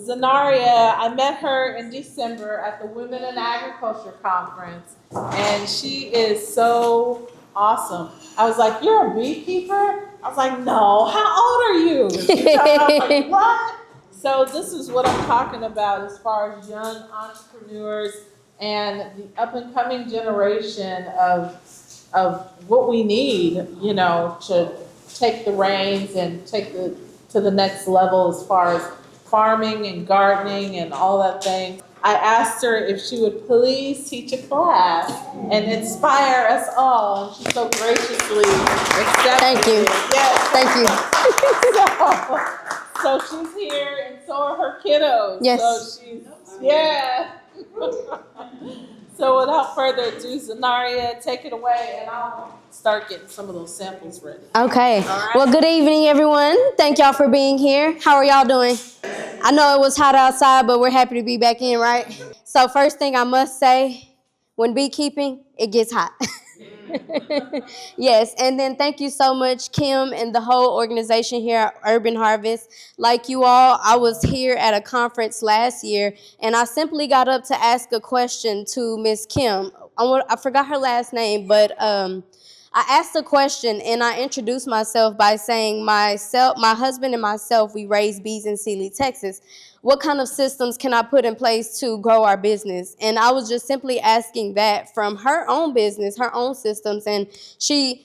Zenaria, I met her in December at the Women in Agriculture Conference, and she is so awesome. I was like, "You're a beekeeper?" I was like, "No, how old are you?" I was like, "What?" So this is what I'm talking about as far as young entrepreneurs and the up and coming generation of what we need, to take the reins and take the to the next level as far as farming and gardening and all that thing. I asked her if she would please teach a class and inspire us all, and she so graciously accepted. Thank you. It. Yes. Thank you. So she's here, and so are her kiddos. Yes. So yeah. So without further ado, Zenaria, take it away, and I'll start getting some of those samples ready. Okay. Right. Well, good evening, everyone. Thank y'all for being here. How are y'all doing? I know it was hot outside, but we're happy to be back in, right? So first thing I must say, when beekeeping, it gets hot. Yes, and then thank you so much, Kim, and the whole organization here at Urban Harvest. Like you all, I was here at a conference last year, and I simply got up to ask a question to Miss Kim. I forgot her last name, but I asked a question, and I introduced myself by saying my husband and myself, we raise bees in Sealy, Texas. What kind of systems can I put in place to grow our business? And I was just simply asking that from her own business, her own systems. And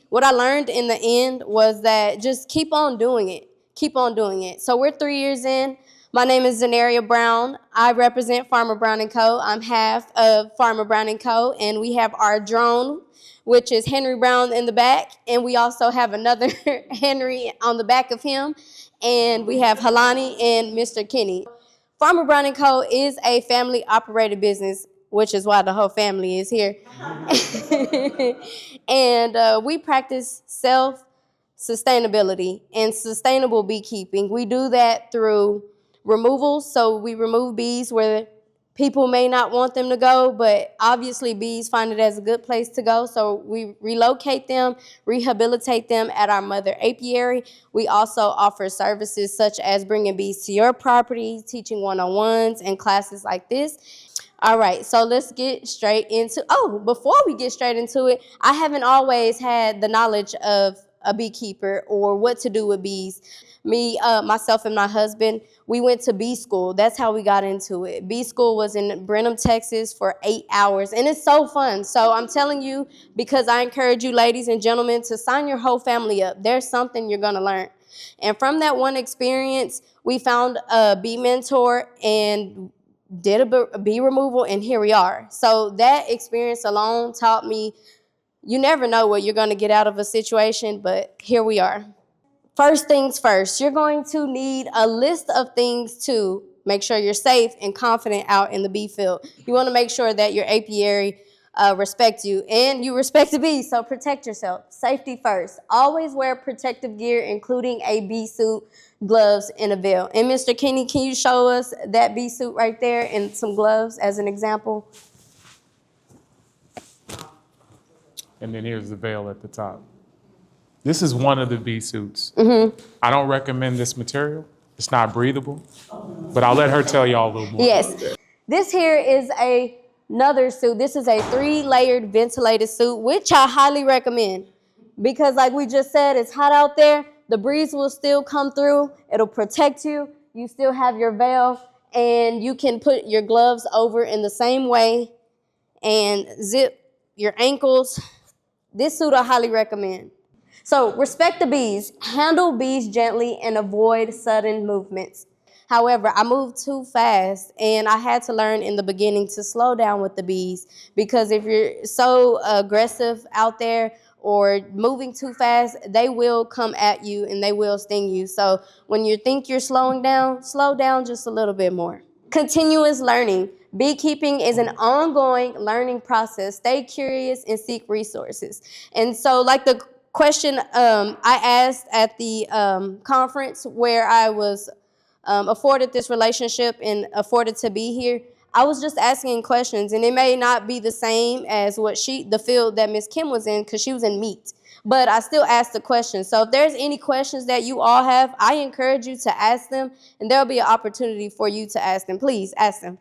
what I learned in the end was that just keep on doing it. Keep on doing it. So we're 3 years in. My name is Zenaria Brown. I represent Farmer Brown & Co. I'm half of Farmer Brown & Co. And we have our drone, which is Henry Brown in the back. And we also have another Henry on the back of him. And we have Halani and Mr. Kenny. Farmer Brown & Co. is a family-operated business, which is why the whole family is here. And we practice self-sustainability and sustainable beekeeping. We do that through removal, so we remove bees where people may not want them to go, but obviously bees find it as a good place to go, so we relocate them, rehabilitate them at our mother apiary. We also offer services such as bringing bees to your property, teaching one-on-ones and classes like this. All right, so let's get straight into, before we get straight into it, I haven't always had the knowledge of a beekeeper or what to do with bees. Myself and my husband, we went to bee school. That's how we got into it. Bee school was in Brenham, Texas for 8 hours, and it's so fun. So I'm telling you, because I encourage you, ladies and gentlemen, to sign your whole family up. There's something you're gonna learn. And from that one experience, we found a bee mentor and did a bee removal, and here we are. So that experience alone taught me you never know what you're gonna get out of a situation, but here we are. First things first, you're going to need a list of things to make sure you're safe and confident out in the bee field. You want to make sure that your apiary respects you and you respect the bees, so protect yourself. Safety first. Always wear protective gear, including a bee suit, gloves, and a veil. And Mr. Kenny, can you show us that bee suit right there and some gloves as an example? And then here's the veil at the top. This is one of the bee suits. Mm-hmm. I don't recommend this material. It's not breathable, but I'll let her tell y'all a little more. Yes. About that. This here is another suit. This is a 3-layered ventilated suit, which I highly recommend because like we just said, it's hot out there. The breeze will still come through. It'll protect you. You still have your veil, and you can put your gloves over in the same way and zip your ankles. This suit I highly recommend. So respect the bees, handle bees gently, and avoid sudden movements. However, I moved too fast, and I had to learn in the beginning to slow down with the bees because if you're so aggressive out there or moving too fast, they will come at you and they will sting you. So when you think you're slowing down, slow down just a little bit more. Continuous learning. Beekeeping is an ongoing learning process. Stay curious and seek resources. And so like the question I asked at the conference where I was afforded this relationship and afforded to be here, I was just asking questions, and it may not be the same as the field that Miss Kim was in because she was in meat. but I still ask the questions. So if there's any questions that you all have, I encourage you to ask them, and there'll be an opportunity for you to ask them. Please ask them.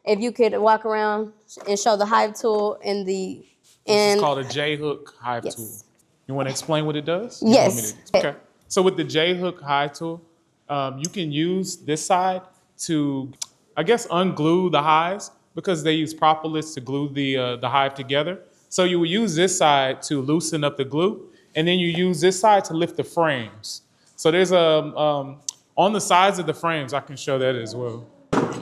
If you could walk around and show the hive tool in the This is in called a J-hook hive tool. yes. You want to explain what it does? You want me Yes. to? Okay. So with the J-hook hive tool, you can use this side to, I guess, unglue the hives because they use propolis to glue the hive together. So you will use this side to loosen up the glue, and then you use this side to lift the frames. So there's on the sides of the frames, I can show that as well.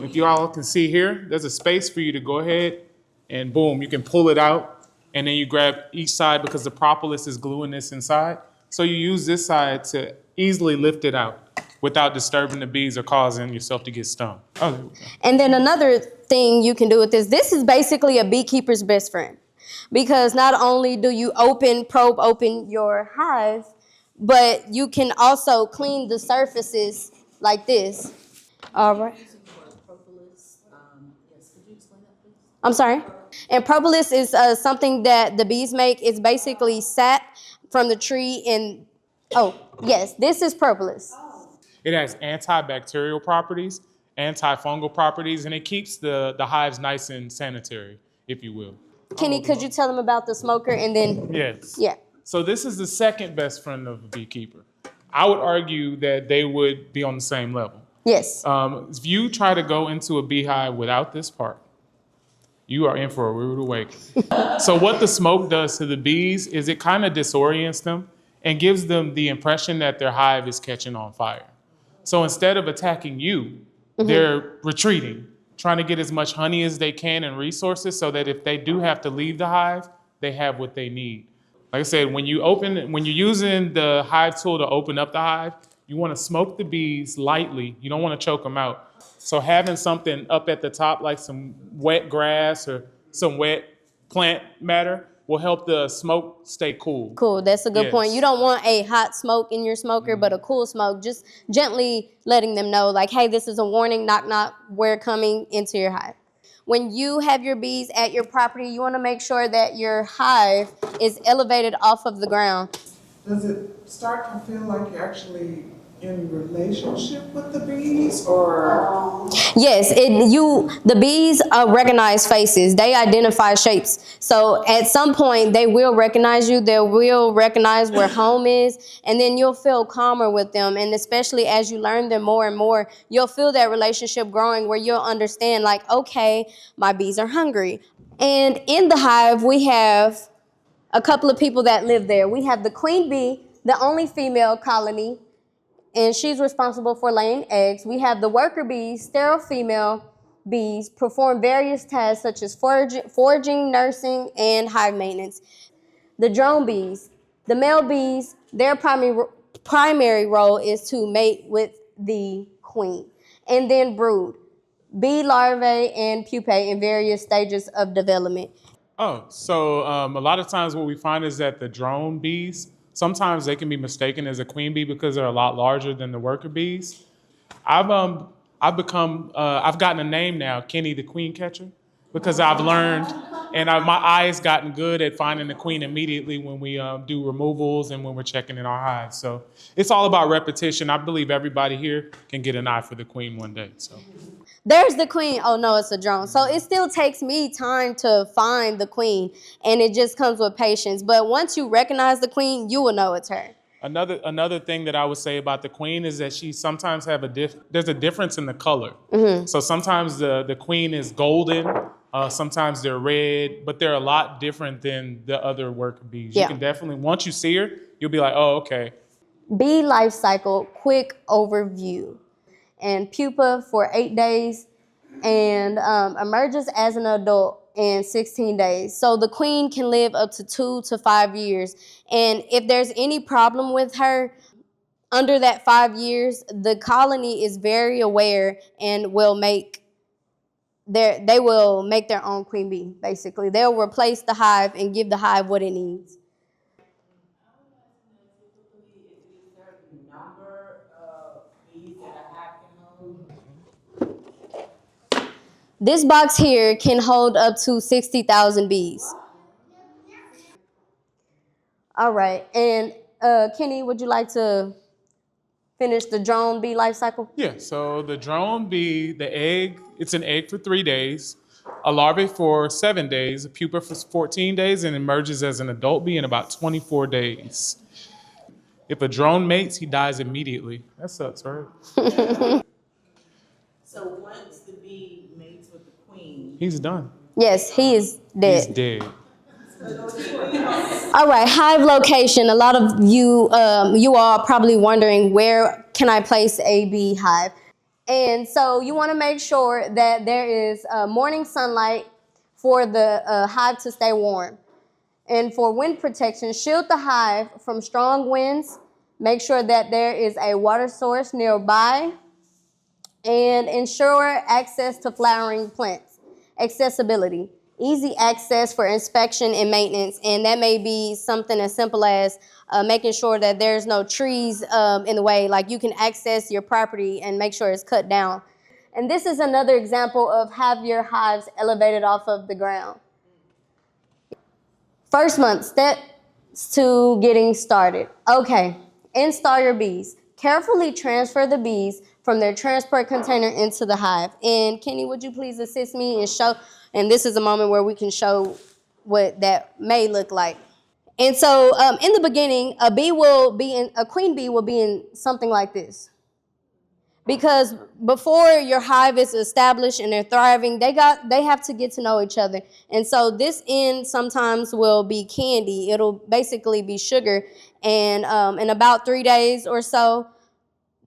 If you all can see here, there's a space for you to go ahead and boom, you can pull it out, and then you grab each side because the propolis is gluing this inside. So you use this side to easily lift it out without disturbing the bees or causing yourself to get stung. Oh, there we go. And then another thing you can do with this is basically a beekeeper's best friend. Because not only do you probe open your hive, but you can also clean the surfaces like this. All right. I'm sorry. And propolis is something that the bees make. It's basically sap from the tree and, oh, yes, this is propolis. It has antibacterial properties, antifungal properties, and it keeps the hives nice and sanitary, if you will. Kenny, could you tell them about the smoker and then? Yes. Yeah. So this is the second best friend of a beekeeper. I would argue that they would be on the same level. Yes. If you try to go into a beehive without this part, you are in for a rude awakening. So what the smoke does to the bees is it kind of disorients them and gives them the impression that their hive is catching on fire. So instead of attacking you, they're retreating, trying to get as much honey as they can and resources so that if they do have to leave the hive, they have what they need. Like I said, when you're using the hive tool to open up the hive, you want to smoke the bees lightly. You don't want to choke them out. So having something up at the top, like some wet grass or some wet plant matter, will help the smoke stay cool. Cool, that's a good Yes. point. You don't want a hot smoke in your smoker, but a cool smoke, just gently letting them know, like, hey, this is a warning, knock, knock, we're coming into your hive. When you have your bees at your property, you want to make sure that your hive is elevated off of the ground. Does it start to feel like you're actually in relationship with the bees, or? Yes, the bees recognize faces. They identify shapes. So at some point, they will recognize you. They will recognize where home is, and then you'll feel calmer with them. And especially as you learn them more and more, you'll feel that relationship growing where you'll understand, like, okay, my bees are hungry. And in the hive, we have a couple of people that live there. We have the queen bee, the only female colony, and she's responsible for laying eggs. We have the worker bees, sterile female bees, perform various tasks such as foraging, nursing, and hive maintenance. The drone bees, the male bees, their primary role is to mate with the queen and then brood. Bee larvae and pupae in various stages of development. Oh, so a lot of times what we find is that the drone bees, sometimes they can be mistaken as a queen bee because they're a lot larger than the worker bees. I've gotten a name now, Kenny the Queen Catcher, because I've learned and my eye has gotten good at finding the queen immediately when we do removals and when we're checking in our hives. So it's all about repetition. I believe everybody here can get an eye for the queen one day. So. There's the queen. Oh, no, it's a drone. So it still takes me time to find the queen, and it just comes with patience. But once you recognize the queen, you will know it's her. Another thing that I would say about the queen is that she sometimes there's a difference in the color. So sometimes the queen is golden, sometimes they're red, but they're a lot different than the other worker bees. Yeah. You can definitely, once you see her, you'll be like, oh, okay. Bee life cycle, quick overview. And pupa for 8 days and emerges as an adult in 16 days. So the queen can live up to 2 to 5 years. And if there's any problem with her under that 5 years, the colony is very aware and they will make their own queen bee, basically. They'll replace the hive and give the hive what it needs. This box here can hold up to 60,000 bees. All right. And Kenny, would you like to finish the drone bee life cycle? Yeah, so the drone bee, the egg, it's an egg for 3 days, a larvae for 7 days, a pupa for 14 days, and emerges as an adult bee in about 24 days. If a drone mates, he dies immediately. That sucks, right? So once the bee mates with the queen, He's done. Yes, he is He's dead. dead. All right, hive location. A lot of you all are probably wondering, where can I place a beehive? And so you want to make sure that there is morning sunlight for the hive to stay warm. And for wind protection, shield the hive from strong winds. Make sure that there is a water source nearby. And ensure access to flowering plants. Accessibility. Easy access for inspection and maintenance. And that may be something as simple as making sure that there's no trees in the way. Like you can access your property and make sure it's cut down. And this is another example of have your hives elevated off of the ground. First month, steps to getting started. Okay, install your bees. Carefully transfer the bees from their transport container into the hive. And Kenny, would you please assist me and show, and this is a moment where we can show what that may look like. And so in the beginning, a queen bee will be in something like this. Because before your hive is established and they're thriving, they have to get to know each other. And so this end sometimes will be candy. It'll basically be sugar. And in about 3 days or so,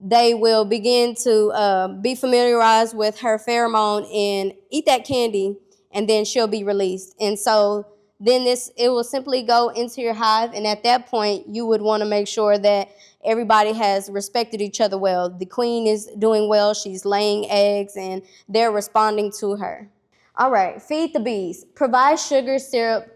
they will begin to be familiarized with her pheromone and eat that candy, and then she'll be released. And so then it will simply go into your hive, and at that point, you would want to make sure that everybody has respected each other well. The queen is doing well, she's laying eggs, and they're responding to her. All right, feed the bees. Provide sugar syrup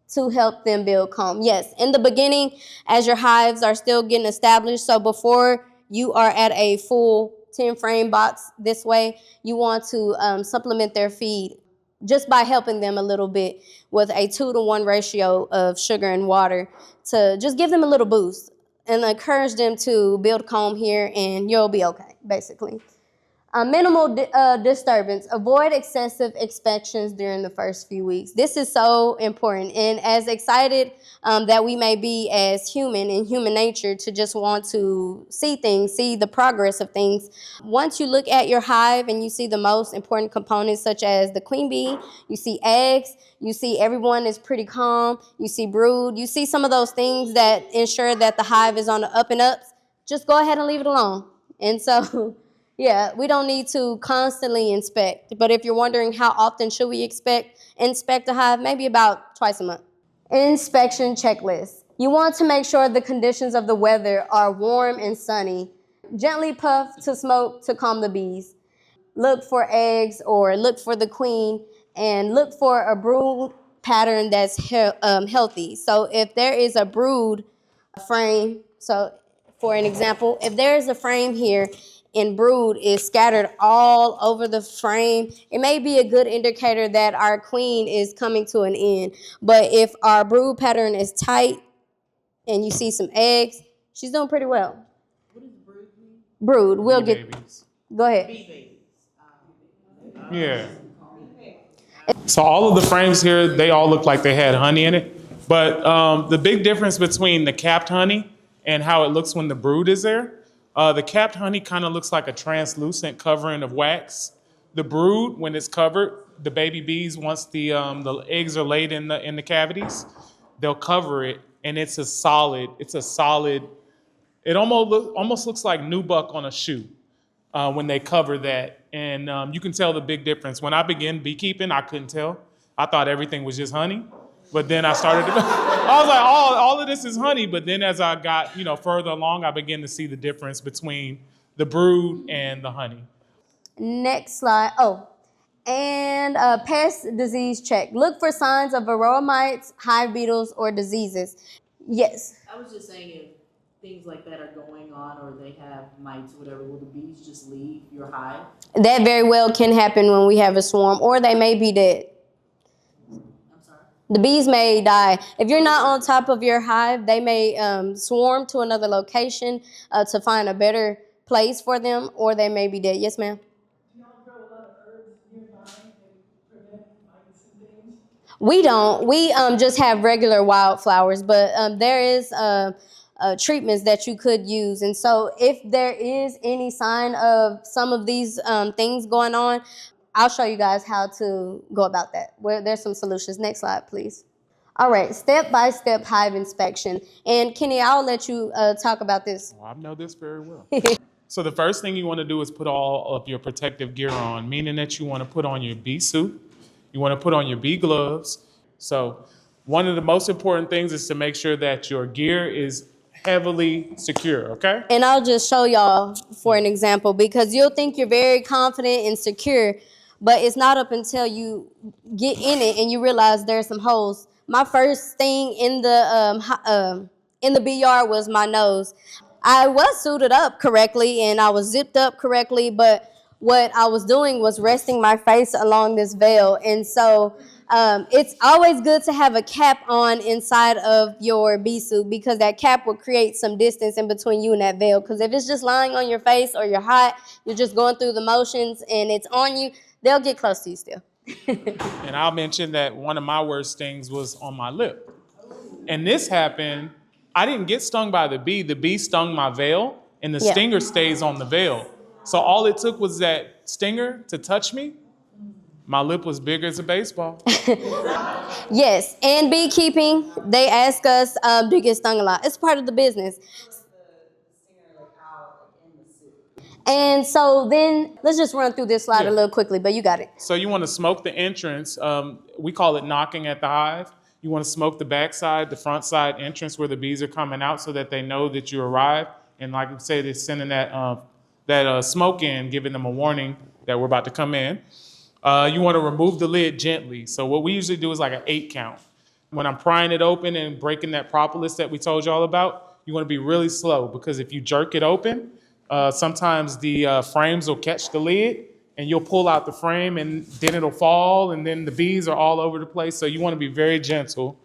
to help them build comb. Yes, in the beginning, as your hives are still getting established, so before you are at a full 10 frame box this way, you want to supplement their feed just by helping them a little bit with a 2-to-1 ratio of sugar and water to just give them a little boost and encourage them to build comb here, and you'll be okay, basically. Minimal disturbance. Avoid excessive inspections during the first few weeks. This is so important. And as excited that we may be as human in human nature to just want to see things, see the progress of things, once you look at your hive and you see the most important components such as the queen bee, you see eggs, you see everyone is pretty calm, you see brood, you see some of those things that ensure that the hive is on the up and ups, just go ahead and leave it alone. And so yeah, we don't need to constantly inspect. But if you're wondering how often should we inspect a hive, maybe about twice a month. Inspection checklist. You want to make sure the conditions of the weather are warm and sunny. Gently puff to smoke to calm the bees. Look for eggs or look for the queen, and look for a brood pattern that's healthy. So if there is a brood frame, so for an example, if there is a frame here and brood is scattered all over the frame, it may be a good indicator that our queen is coming to an end. But if our brood pattern is tight and you see some eggs, she's doing pretty well. what does brood mean? Brood, we'll Bee get, babies. go ahead. Bee babies. Yeah. So all of the frames here, they all look like they had honey in it. But the big difference between the capped honey and how it looks when the brood is there, the capped honey kind of looks like a translucent covering of wax. The brood, when it's covered, the baby bees, once the eggs are laid in the cavities, they'll cover it, and it's a solid. It almost looks like nubuck on a shoe when they cover that. And you can tell the big difference. When I began beekeeping, I couldn't tell. I thought everything was just honey. But then I started to, I was like, all of this is honey. But then as I got, further along, I began to see the difference between the brood and the honey. Next slide. Oh, and pest disease check. Look for signs of varroa mites, hive beetles, or diseases. Yes. I was just saying, if things like that are going on or they have mites or whatever, will the bees just leave your hive? That very well can happen when we have a swarm, or they may be dead. I'm sorry? The bees may die. If you're not on top of your hive, they may swarm to another location to find a better place for them, or they may be dead. Yes, ma'am? We don't. We just have regular wildflowers, but there is treatments that you could use. And so if there is any sign of some of these things going on, I'll show you guys how to go about that. There's some solutions. Next slide, please. All right, step-by-step hive inspection. And Kenny, I'll let you talk about this. Oh, I know this very well. So the first thing you want to do is put all of your protective gear on, meaning that you want to put on your bee suit, you want to put on your bee gloves. So one of the most important things is to make sure that your gear is heavily secure, okay? And I'll just show y'all for an example, because you'll think you're very confident and secure, but it's not up until you get in it and you realize there's some holes. My first thing in the bee yard was my nose. I was suited up correctly and I was zipped up correctly, but what I was doing was resting my face along this veil. And so it's always good to have a cap on inside of your bee suit, because that cap will create some distance in between you and that veil. Because if it's just lying on your face or you're hot, you're just going through the motions and it's on you, they'll get close to you still. And I'll mention that one of my worst stings was on my lip. And this happened, I didn't get stung by the bee stung my veil, and the stinger stays on the veil. So all it took was that stinger to touch me. My lip was big as a baseball. Yes, and beekeeping, they ask us, do you get stung a lot? It's part of the business. And so then, let's just run through this slide a little quickly, but you got it. So you want to smoke the entrance. We call it knocking at the hive. You want to smoke the back side, the front side entrance where the bees are coming out, so that they know that you arrived. And like I say, they're sending that smoke in, giving them a warning that we're about to come in. You want to remove the lid gently. So what we usually do is like an 8 count. When I'm prying it open and breaking that propolis that we told you all about, you want to be really slow, because if you jerk it open, sometimes the frames will catch the lid and you'll pull out the frame and then it'll fall and then the bees are all over the place. So you want to be very gentle.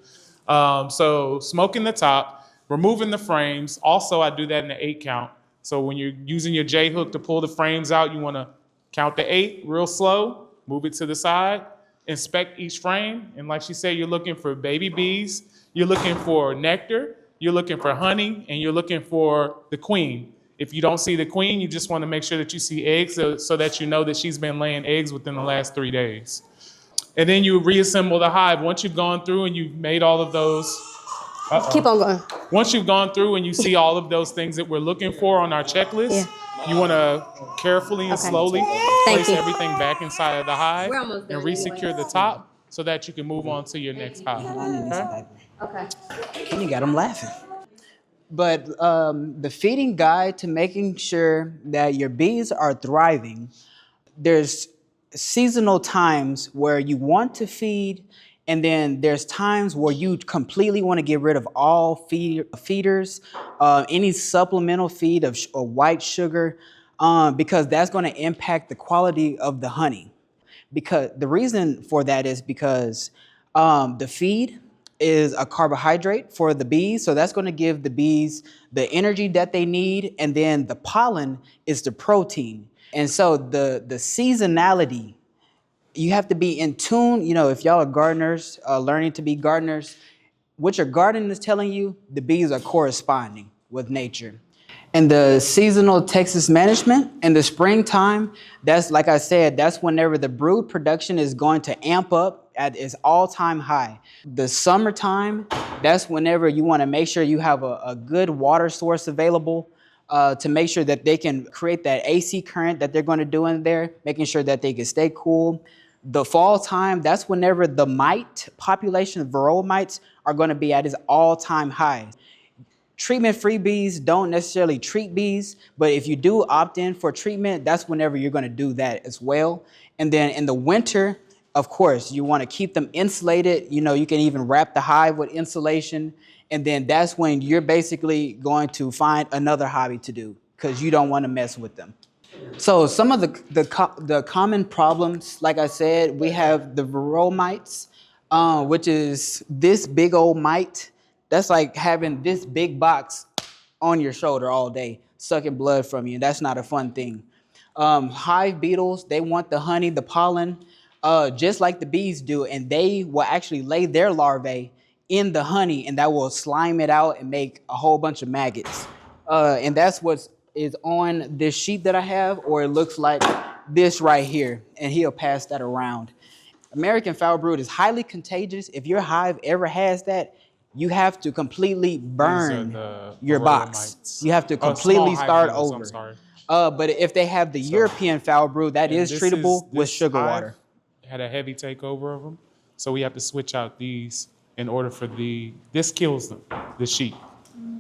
So smoking the top, removing the frames. Also, I do that in the 8 count. So when you're using your J hook to pull the frames out, you want to count to 8 real slow, move it to the side, inspect each frame. And like she said, you're looking for baby bees, you're looking for nectar, you're looking for honey, and you're looking for the queen. If you don't see the queen, you just want to make sure that you see eggs so that you know that she's been laying eggs within the last 3 days. And then you reassemble the hive. Once you've gone through and you've made all of those, Keep on going. once you've gone through and you see all of those things that we're looking for on our checklist, you want to carefully and slowly place everything back inside of the hive and re-secure the top so that you can move on to your next hive. Okay. Kenny got him laughing. But the feeding guide to making sure that your bees are thriving, there's seasonal times where you want to feed, and then there's times where you completely want to get rid of all feeders, any supplemental feed of white sugar, because that's going to impact the quality of the honey. Because the reason for that is because the feed is a carbohydrate for the bees, so that's going to give the bees the energy that they need, and then the pollen is the protein. And so the seasonality, you have to be in tune. You know, if y'all are gardeners, learning to be gardeners, what your garden is telling you, the bees are corresponding with nature. And the seasonal Texas management in the springtime, that's, like I said, that's whenever the brood production is going to amp up at its all-time high. The summertime, that's whenever you want to make sure you have a good water source available to make sure that they can create that AC current that they're going to do in there, making sure that they can stay cool. The fall time, that's whenever the mite population, of varroa mites, are going to be at its all-time high. Treatment-free bees don't necessarily treat bees, but if you do opt in for treatment, that's whenever you're going to do that as well. And then in the winter, of course, you want to keep them insulated. You know, you can even wrap the hive with insulation. And then that's when you're basically going to find another hobby to do, because you don't want to mess with them. So some of the common problems, like I said, we have the varroa mites. which is this big old mite. That's like having this big box on your shoulder all day, sucking blood from you. That's not a fun thing. Hive beetles, they want the honey, the pollen, just like the bees do, and they will actually lay their larvae in the honey, and that will slime it out and make a whole bunch of maggots. And that's what is on this sheet that I have, or it looks like this right here, and he'll pass that around. American foul brood is highly contagious. If your hive ever has that, you have to completely burn your box. mites. You have to Small completely hive start beetles, I'm over. sorry. But if they have the European foul brood, that And is this treatable with this sugar hive water. Had a heavy takeover of them, so we have to switch out these in order for this kills them, the sheep.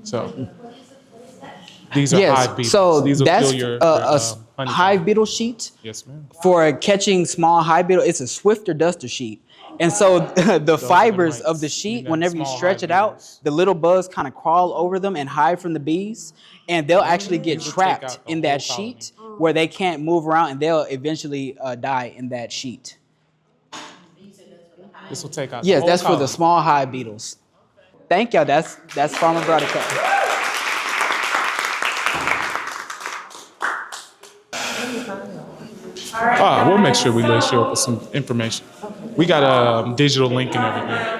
So these are hive beetles. So These will that's kill your honey hive comb. beetle sheet. Yes, ma'am. For catching small hive beetle, it's a swifter duster sheet. And so the fibers of the mites. sheet, That whenever you small stretch hive it out, beetles. the little bugs kind of crawl over them and hide from the bees. And they'll actually get These will take trapped out the in whole that sheet where they can't move around, and they'll eventually die in that sheet. This will take out. Yes, the whole that's for the colony. small hive beetles. Thank y'all. That's Farmer Brother Cut. We'll make sure we list you up with some information. We got a digital link and everything.